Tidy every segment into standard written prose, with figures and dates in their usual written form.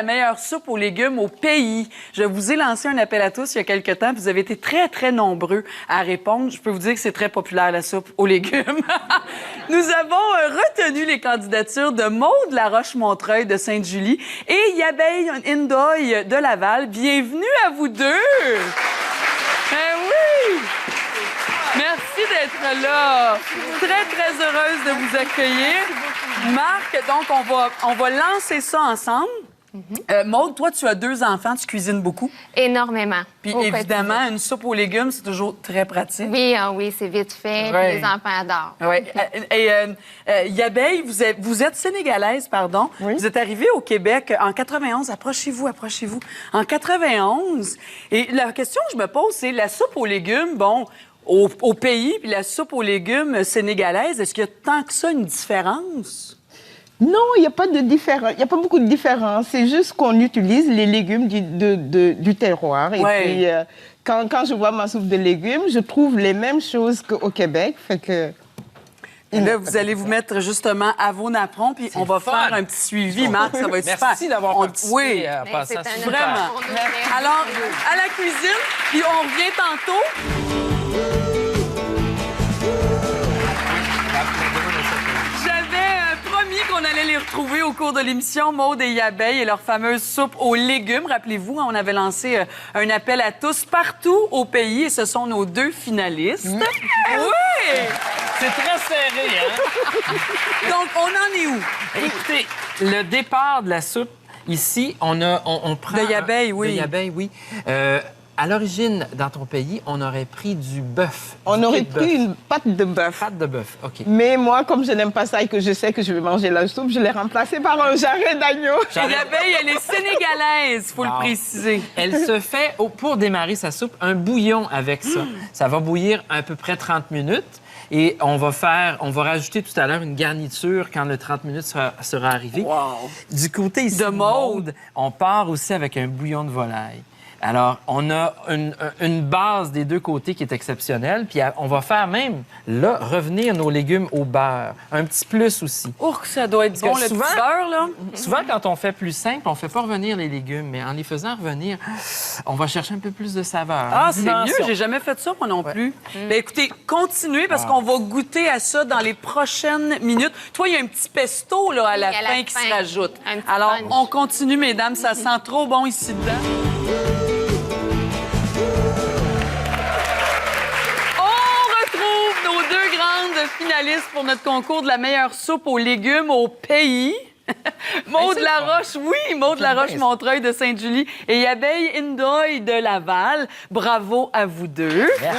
la meilleure soupe aux légumes au pays. Je vous ai lancé un appel à tous il y a quelque temps. Vous avez été très, très nombreux à répondre. Je peux vous dire que c'est très populaire, la soupe aux légumes. Nous avons retenu les candidatures de Maude Laroche-Montreuil de Sainte-Julie et Yabeille Indoy de Laval. Bienvenue à vous deux! Ben oui! Merci d'être là. Très, très heureuse de vous accueillir. Marc, donc, on va lancer ça ensemble. Maude, toi, tu as 2 enfants, tu cuisines beaucoup. Énormément. Puis Au évidemment, quotidien. une soupe aux légumes, c'est toujours très pratique. Oui, oui, c'est vite fait. Ouais. Puis les enfants adorent. Oui. Et Yabeille, vous êtes sénégalaise, pardon. Oui. Vous êtes arrivée au Québec en 91. Approchez-vous. En 91. Et la question que je me pose, c'est la soupe aux légumes, bon, au pays, puis la soupe aux légumes sénégalaise, est-ce qu'il y a tant que ça une différence? Non, il n'y a pas de différence. Il n'y a pas beaucoup de différence. C'est juste qu'on utilise les légumes du terroir. Et Ouais. puis, quand je vois ma soupe de légumes, je trouve les mêmes choses qu'au Québec. Fait que... Et là, vous allez vous mettre justement à vos napperons, puis on va fun. faire un petit suivi, Marc, ça va être super. Merci d'avoir participé Oui, en Ben, passant. c'est un Super. vraiment. honneur pour nous. Alors, à la cuisine, puis on revient tantôt. J'avais promis qu'on allait les retrouver au cours de l'émission, Maude et Yabeille et leur fameuse soupe aux légumes. Rappelez-vous, on avait lancé un appel à tous partout au pays et ce sont nos 2 finalistes. Oui! C'est très serré, hein? Donc, on en est où? Écoutez, le départ de la soupe, ici, on prend... De Yabeille, oui. De Yabeille, oui. À l'origine, dans ton pays, on aurait pris du bœuf. On du aurait pied de pris bœuf. une pâte de bœuf. Pâte de bœuf, OK. Mais moi, comme je n'aime pas ça et que je sais que je vais manger la soupe, je l'ai remplacée par un jarret d'agneau. Yabeille, elle est sénégalaise, faut le Wow. préciser. Elle se fait, pour démarrer sa soupe, un bouillon avec ça. Ça va bouillir à peu près 30 minutes. Et on va rajouter tout à l'heure une garniture quand le 30 minutes sera arrivé. Wow. Du côté ici De de Maude. Maude, on part aussi avec un bouillon de volaille. Alors, on a une base des 2 côtés qui est exceptionnelle. Puis on va faire même, là, revenir nos légumes au beurre. Un petit plus aussi. Ourk, ça doit être bon, que le souvent- petit beurre, là. Souvent, quand on fait plus simple, on fait pas revenir les légumes, mais en les faisant revenir, on va chercher un peu plus de saveur. Ah, Une c'est dimension. mieux. J'ai jamais fait ça, moi non plus. Bien, écoutez, continuez parce qu'on va goûter à ça dans les prochaines minutes. Toi, il y a un petit pesto là, à la Oui, à la fin qui fin. se rajoute. Un petit Alors, punch. on continue, mesdames. Ça sent trop bon ici dedans. On retrouve nos 2 grandes finalistes pour notre concours de la meilleure soupe aux légumes au pays. Maude c'est le Laroche, oui, Maude Laroche-Montreuil de Sainte-Julie et Yabeille Indoy de Laval. Bravo à vous 2. Merci.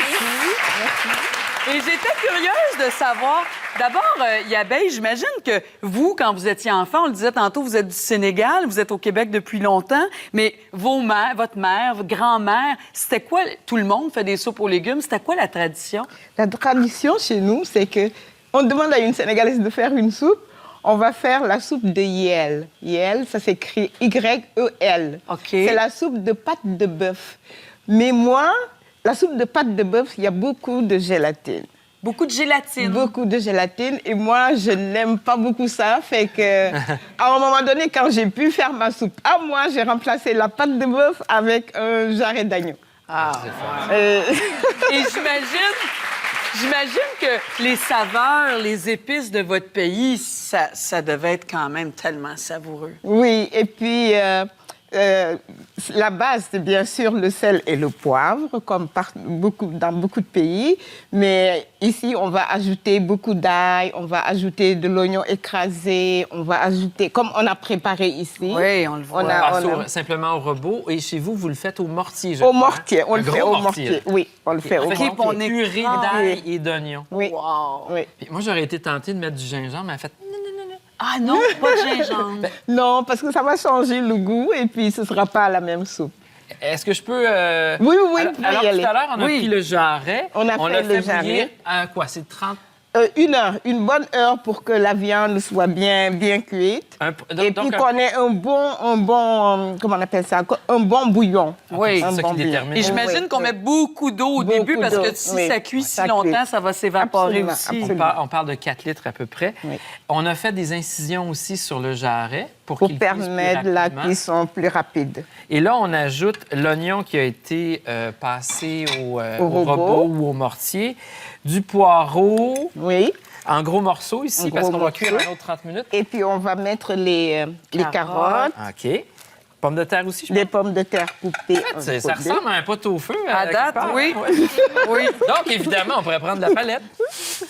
Et j'étais curieuse de savoir, d'abord, Yabeille, j'imagine que vous, quand vous étiez enfant, on le disait tantôt, vous êtes du Sénégal, vous êtes au Québec depuis longtemps, mais votre mère, votre grand-mère, c'était quoi? Tout le monde fait des soupes aux légumes. C'était quoi la tradition? La tradition chez nous, c'est que on demande à une Sénégalaise de faire une soupe. On va faire la soupe de Yel. Yel, ça s'écrit Y-E-L. OK. C'est la soupe de pâte de bœuf. Mais moi, la soupe de pâte de bœuf, il y a beaucoup de gélatine. Beaucoup de gélatine. Beaucoup de gélatine. Et moi, je n'aime pas beaucoup ça. Fait que, à un moment donné, quand j'ai pu faire ma soupe à moi, j'ai remplacé la pâte de bœuf avec un jarret d'agneau. Ah. Euh, Et j'imagine que les saveurs, les épices de votre pays, ça devait être quand même tellement savoureux. Oui, et puis la base, c'est bien sûr le sel et le poivre, comme dans beaucoup de pays. Mais ici, on va ajouter beaucoup d'ail, on va ajouter de l'oignon écrasé, on va ajouter, comme on a préparé ici. Oui, on le voit. On On a- passe simplement au robot. Et chez vous, vous le faites au mortier, je Au crois. mortier, on Un le fait gros au mortier. Oui, on le fait au En fait, mortier. on est- purée Ah, d'ail et d'oignons. Oui, Wow. oui. Puis moi, j'aurais été tentée de mettre du gingembre, mais elle a fait... Ah non, pas de gingembre. Non, parce que ça va changer le goût et puis ce ne sera pas la même soupe. Est-ce que je peux... Oui, oui, Alors, vous pouvez alors, y tout aller. à l'heure, on a Oui. pris le jarret. On a l'a fait le bouillir jarret. à quoi? C'est 30... 1 heure, une bonne heure pour que la viande soit bien cuite. Et puis qu'on ait un bon, comment on appelle ça, un bon bouillon. Oui. Un c'est ça bon qui bouillon. détermine. Et j'imagine Oui, qu'on oui. met beaucoup d'eau au Beaucoup début parce d'eau, que si oui. ça cuit si Ça longtemps, cuit. ça va s'évaporer Absolument, aussi. absolument. On parle de 4 litres à peu près. Oui. On a fait des incisions aussi sur le jarret pour qu'il cuise plus permettre la rapidement. cuisson plus rapide. Et là, on ajoute l'oignon qui a été passé au robot. robot ou au mortier, du poireau Oui. en gros morceaux ici, En parce gros qu'on va cuire morceaux. un autre 30 minutes. Et puis, on va mettre les Carottes. carottes, OK. Pommes de terre aussi, je les pommes de terre coupées. pense. Ça ressemble à un pot-au-feu. À quelque date, part. oui. Ouais. Oui. Donc, évidemment, on pourrait prendre la palette.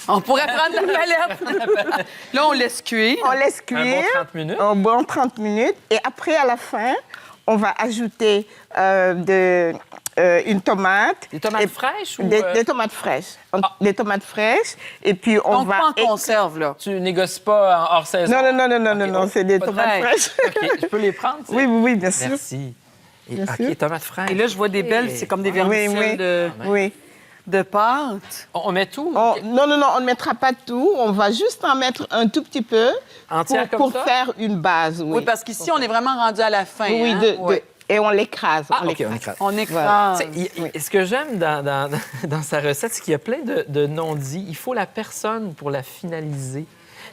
On pourrait prendre la palette. Là, on laisse cuire. On laisse Un bon cuire 30 minutes. un bon 30 minutes. Et après, à la fin, on va ajouter une tomate. Des tomates Et- fraîches ou... Des tomates fraîches. Des tomates fraîches. Et puis, on Donc, va... pas en conserve, là. Tu négocies pas en hors saison? Non, c'est des pas de tomates vrai. fraîches. OK, je peux les prendre? ça? Oui, bien sûr. Merci. Et, Bien OK, sûr. tomates fraîches. Et là, je vois des belles, c'est comme des Oui, vermicelles oui. Oui. de pâte. On met tout? Non, on ne mettra pas tout. On va juste en mettre un tout petit peu Entière comme pour ça? faire une base. Oui, Oui, parce qu'ici, on est vraiment rendu à la fin. Oui, hein? Ouais. et on l'écrase. Ah, OK, on écrase. On écrase. Voilà. Tu sais, ce que j'aime dans sa recette, c'est qu'il y a plein de non-dits. Il faut la personne pour la finaliser.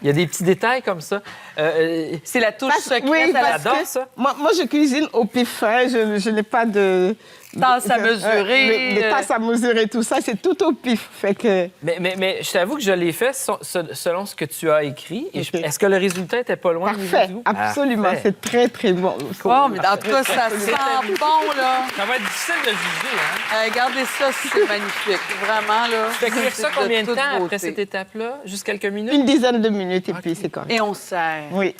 Il y a des petits détails comme ça. C'est la touche secrète Oui, à la parce J'adore que ça. moi, je cuisine au pif fin. Je n'ai pas de... Tasse à mesurer. Les tasses à mesurer, tout ça, c'est tout au pif. Fait que... Mais je t'avoue que je l'ai fait selon ce que tu as écrit. Et OK. est-ce que le résultat était pas loin? au niveau Parfait, du goût? absolument. Parfait. C'est très, très bon. Oh, mais en tout cas, ça sent bon, là. Ça va être difficile de juger, hein? Regardez ça, c'est magnifique. Vraiment, là. Tu fais cuire ça c'est combien de toute temps après beauté. cette étape-là? Juste quelques minutes? Une dizaine de minutes et puis c'est correct. Et on sert. Oui.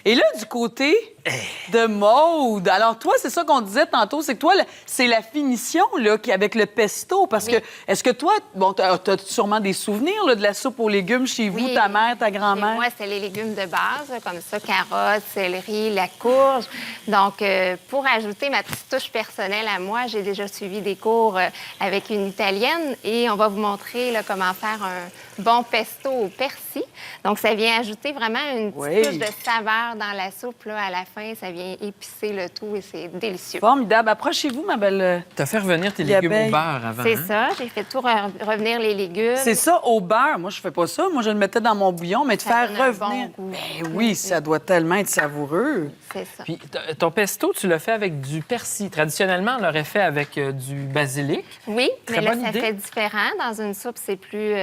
Et là, du côté de Maude, alors toi, c'est ça qu'on disait tantôt, c'est que toi, c'est la finition là, avec le pesto. Parce Oui. que, est-ce que toi, bon, t'as sûrement des souvenirs là, de la soupe aux légumes chez vous, Oui. ta mère, ta Et grand-mère? moi, c'est les légumes de base, là, comme ça, carottes, céleri, la courge. Donc, pour ajouter ma petite touche personnelle à moi, j'ai déjà suivi des cours avec une Italienne et on va vous montrer là, comment faire un bon pesto au persil. Donc, ça vient ajouter vraiment une petite Oui. touche de saveur dans la soupe. Là, à la fin, ça vient épicer le tout et c'est délicieux. Formidable. Approchez-vous, ma belle. Tu as fait revenir tes Les légumes au abeilles. beurre avant. C'est hein? ça, j'ai fait tout revenir les légumes. C'est ça, au beurre. Moi, je fais pas ça. Moi, je le mettais dans mon bouillon, mais de Ça faire donne un revenir. bon goût. Ben oui, ça doit tellement être savoureux. C'est ça. Puis ton pesto, tu l'as fait avec du persil. Traditionnellement, on l'aurait fait avec du basilic. Oui, Très mais là, bonne ça idée. fait différent. Dans une soupe, c'est plus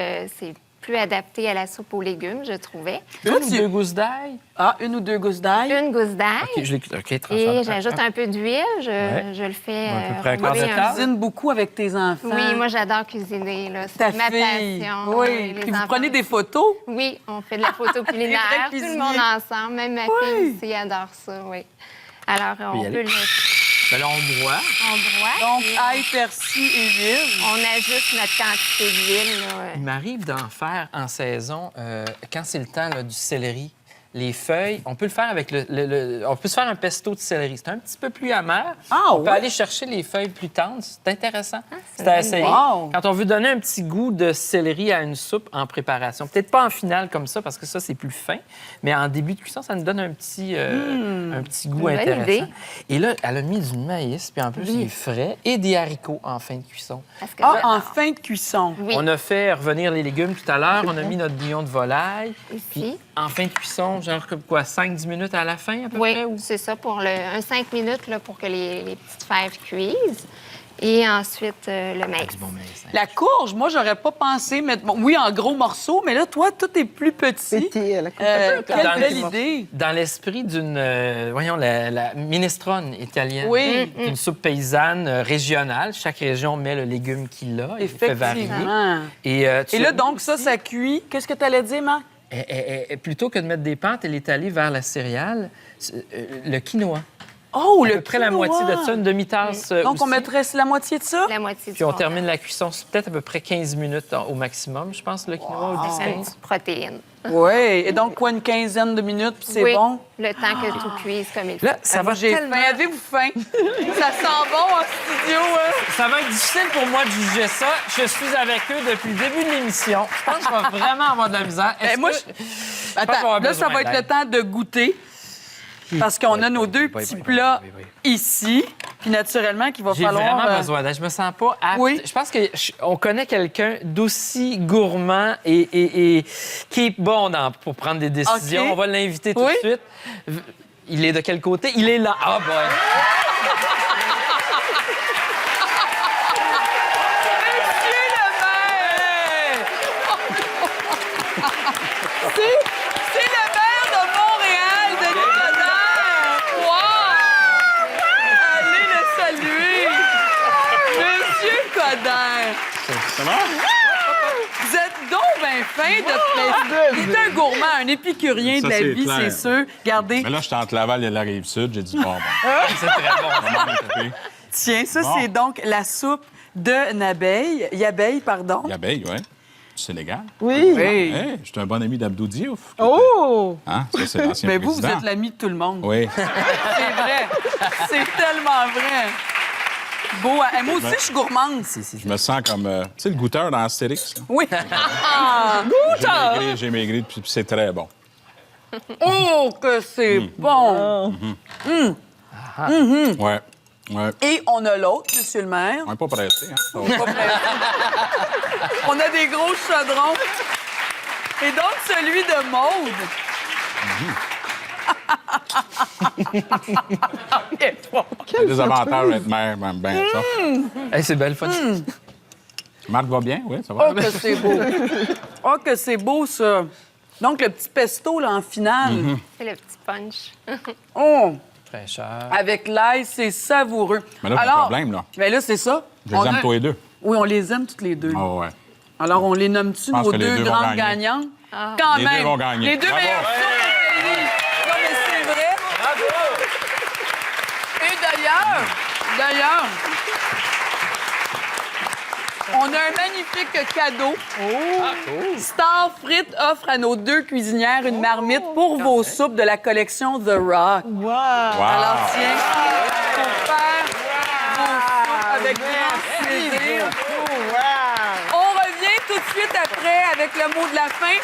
adapté à la soupe aux légumes, je trouvais. Une Toi, ou tu- deux gousses d'ail. Ah, une ou deux gousses d'ail. Une gousse d'ail. OK, je l'ai... OK, Et transforme. j'ajoute un peu d'huile. Ouais. Je le fais À peu près un quart rouler de un table. peu. Cuisine beaucoup avec tes enfants. Oui, moi, j'adore cuisiner. Là. Ta C'est ma fille. passion. Oui. Les Puis vous enfants prenez des aussi. photos. Oui, on fait de la photo culinaire. Tout le cuisiniers. monde ensemble. Même ma fille aussi adore ça, oui. Alors, on y aller. peut le... Ben là, on broie. On broie. Donc, et ail, persil et huile. on ajuste notre quantité d'huile. là. Il m'arrive d'en faire en saison quand c'est le temps là, du céleri. Les feuilles, on peut le faire avec on peut se faire un pesto de céleri. C'est un petit peu plus amer. Ah, on peut ouais? aller chercher les feuilles plus tendres. C'est intéressant. c'est C'est à une essayer. idée. Wow. Quand on veut donner un petit goût de céleri à une soupe en préparation. Peut-être pas en finale comme ça, parce que ça, c'est plus fin. Mais en début de cuisson, ça nous donne un petit goût Une bonne intéressant. idée. Et là, elle a mis du maïs, puis en plus, il est frais, et des haricots en fin de cuisson. Parce que Ah, en fin de cuisson. Oui. On a fait revenir les légumes tout à l'heure. On a mis notre bouillon de volaille. Ici. Puis en fin de cuisson, genre comme quoi, 5-10 minutes à la fin à peu Oui, près? Ou... c'est ça, pour un 5 minutes là, pour que les petites fèves cuisent. Et ensuite, le maïs. Du bon maïs. Hein? La courge, moi, j'aurais pas pensé mettre. Bon, oui, en gros morceaux, mais là, toi, tout est plus petit. Petit, la coupe. Quelle Dans belle les- idée. Dans l'esprit d'une, voyons, la minestrone italienne. Oui. Une soupe paysanne régionale. Chaque région met le légume qu'il a. Il fait varier. Effectivement. Et, Et là, donc, ça cuit. Qu'est-ce que tu allais dire, Marc? plutôt que de mettre des pâtes, elle est allée vers la céréale, le quinoa. Oh, À le peu près la quinoa. moitié de ça, une demi-tasse. Donc, on aussi. mettrait la moitié de ça? La moitié Puis on termine la cuisson, c'est peut-être à peu près 15 minutes au maximum, je pense, le quinoa, ou 10-15. Une petite protéine. Oui. Et donc, quoi, une quinzaine de minutes, puis c'est Oui, bon? le temps que tout cuise comme il faut. Là, ça va J'ai tellement... faim. Avez-vous faim? Ça sent bon en studio, hein? Ça va être difficile pour moi de juger ça. Je suis avec eux depuis le début de l'émission. Je pense que je vais vraiment avoir de la misère. Est-ce moi, que- je- pense qu'on va Attends, avoir là, ça besoin va être le d'aide. temps de goûter. Parce qu'on a nos deux petits plats ici. Puis naturellement, qu'il va J'ai falloir... vraiment besoin d'aide. Je me sens pas apte. Oui. Je pense qu'on connaît quelqu'un d'aussi gourmand et qui est bon pour prendre des décisions. OK. On va l'inviter tout Oui. de suite. Il est de quel côté? Il est là. Ah, boy! Monsieur le maire! C'est le maire de Montréal, Denis Coderre! Wow! Allez le saluer! Monsieur Coderre! Ça va? Vous êtes donc bien fin de presse. Il est un gourmand, un épicurien de Ça, la c'est vie, clair. c'est sûr. Regardez, Mais là, j'étais entre Laval et la Rive-Sud. J'ai dit, bon, C'est très bon. on va m'en occuper. tiens, ça, Bon. c'est donc la soupe de Nabeille. Yabeille, pardon. L'abeille, oui. Du Sénégal. Oui. Oui. Hey, je suis un bon ami d'Abdou Diouf. Oh! Hein? Ça, c'est l'ancien Mais vous, vous président. êtes l'ami de tout le monde. Oui. C'est vrai. C'est tellement vrai. Beau. Moi aussi, je suis gourmande. Je me sens comme, tu sais, le goûteur dans Astérix. là. Oui. J'ai maigri, puis c'est très bon. Oh, que c'est bon. Ouais. Ouais. Et on a l'autre, monsieur le maire. On n'est pas pressé, hein? Ça va. Pas pressé. On a des gros chaudrons. Et donc, celui de Maude. Il y a des avantages d'être mère, même bien ça. Hey, c'est belle fun. Marc va bien, oui, ça va. Oh, que c'est beau. Oh, que c'est beau, ça. Donc, le petit pesto, là, en finale. C'est le petit punch. Oh, Fraîcheur. avec l'ail, c'est savoureux. Mais là, j'ai un problème, là. Mais là, c'est ça. Je les aime a- tous les deux. Oui, on les aime toutes les deux. Ah ouais. Alors, on les nomme-tu pense nos que les deux deux vont grandes gagner. gagnantes? Quand Les même. deux vont gagner. Les deux Bravo. meilleures soupes du pays. Non, mais c'est vrai. Et d'ailleurs, on a un magnifique cadeau. Star Frites offre à nos deux cuisinières une marmite pour vos soupes de la collection The Rock. Wow! Wow. Alors, tiens, pour faire vos soupes avec grand plaisir. Wow! On revient tout de suite après avec le mot de la fin.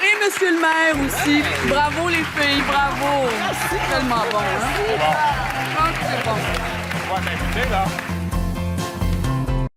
Et Monsieur le maire aussi. Bravo les filles, bravo. C'est tellement bon, hein? Ah, c'est bon. On va t'inviter, là.